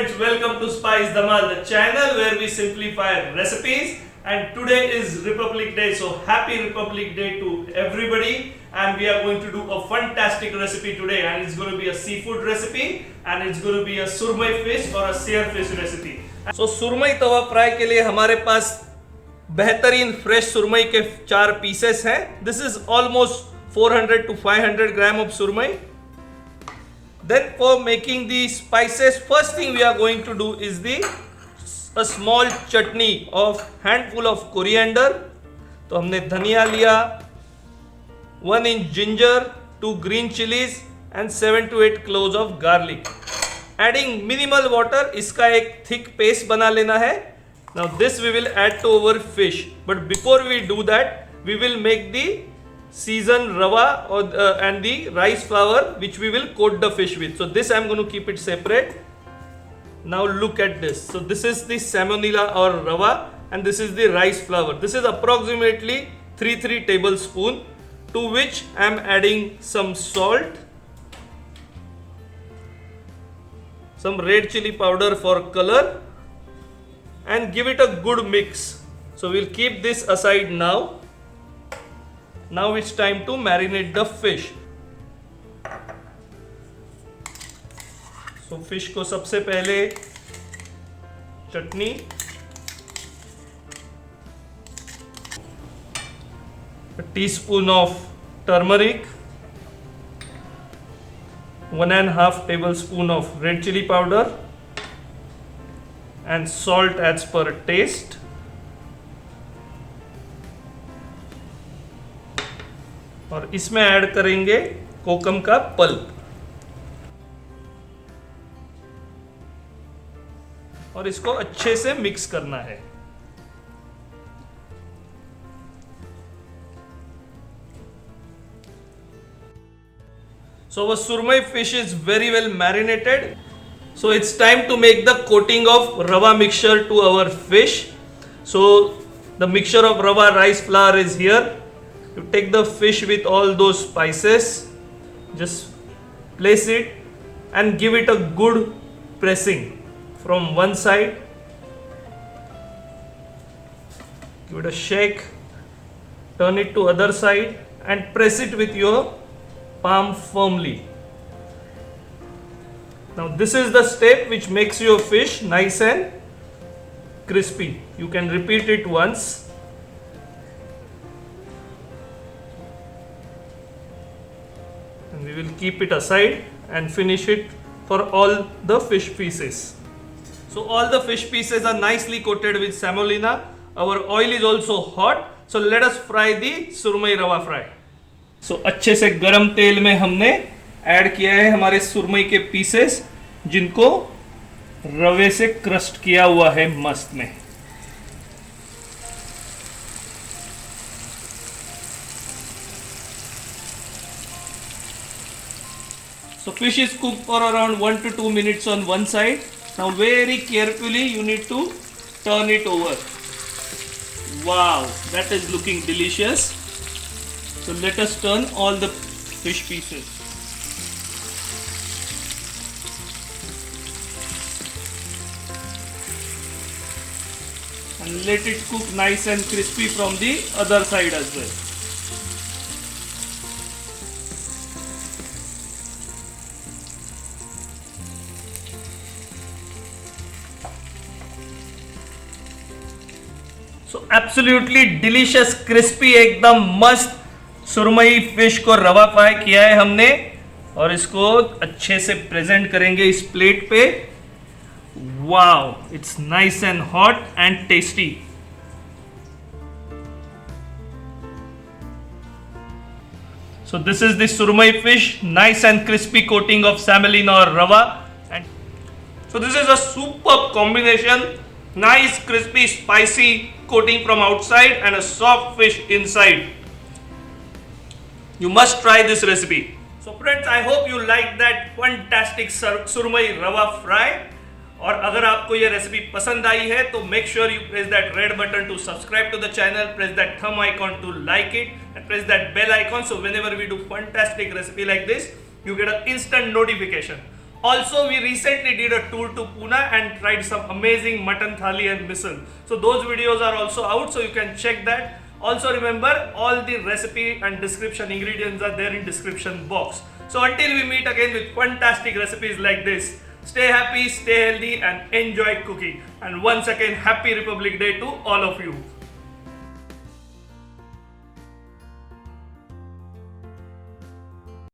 friends, welcome to Spice Dhamal, the channel where we simplify recipes. And today is Republic Day, so happy Republic Day to everybody. And we are going to do a fantastic recipe today, and it's going to be a seafood recipe, and it's going to be a Surmai fish or a Seer fish recipe. So Surmai Tawa Fry के लिए हमारे पास बेहतरीन fresh सुरमई के 4 pieces हैं. This is almost 400 to 500 gram of surmai. Then for making the spices, first thing we are going to do is a small chutney of handful of coriander. तो हमने धनिया लिया, 1 inch ginger, 2 green chilies and 7 to 8 cloves of garlic. Adding minimal water, इसका एक thick paste बना लेना है. Now this we will add to our fish. But before we do that, we will make the seasoned rava and the rice flour which we will coat the fish with. So this I am going to keep it separate. Now look at this. So this is the semolina or rava and this is the rice flour. This is approximately 3 tablespoons, to which I am adding some salt, some red chili powder for color, and give it a good mix. So we'll keep this aside now. Now it's time to marinate the fish. So fish को सबसे पहले चटनी, a teaspoon of turmeric, 1.5 tablespoon of red chili powder, and salt as per taste. और इसमें add करेंगे कोकम का pulp और इसको अच्छे से मिक्स करना है. So our surmai fish is very well marinated. So it's time to make the coating of rava mixture to our fish. So the mixture of rava rice flour is here. You take the fish with all those spices, just place it and give it a good pressing from one side. Give it a shake, turn it to other side and press it with your palm firmly. Now this is the step which makes your fish nice and crispy. You can repeat it once. And we will keep it aside and finish it for all the fish pieces. So all the fish pieces are nicely coated with semolina. Our oil is also hot. So let us fry the surmai rava fry. So अच्छे से गरम तेल में हमने add किया है हमारे सुरमई के पीसेस, जिनको रवे से क्रस्ट किया हुआ है मस्त में. So fish is cooked for around 1 to 2 minutes on one side. Now very carefully you need to turn it over. Wow, that is looking delicious. So let us turn all the fish pieces. And let it cook nice and crispy from the other side as well. So absolutely delicious, crispy, एकदम मस्त सुरमई fish को रवा fry किया है हमने और इसको अच्छे से प्रेजेंट करेंगे इस प्लेट पे. Wow, it's nice and hot and tasty. So this is the surmai fish, nice and crispy coating of semolina or rava. And so this is a superb combination. Nice, crispy, spicy coating from outside and a soft fish inside. You must try this recipe. So friends, I hope you like that fantastic surmai rava fry. और अगर आपको ये recipe पसंद आई है तो make sure you press that red button to subscribe to the channel, press that thumb icon to like it, and press that bell icon so whenever we do fantastic recipe like this, you get an instant notification. Also, we recently did a tour to Pune and tried some amazing mutton thali and misal. So those videos are also out, so you can check that. Also remember, all the recipe and description ingredients are there in description box. So until we meet again with fantastic recipes like this, stay happy, stay healthy and enjoy cooking. And once again, happy Republic Day to all of you.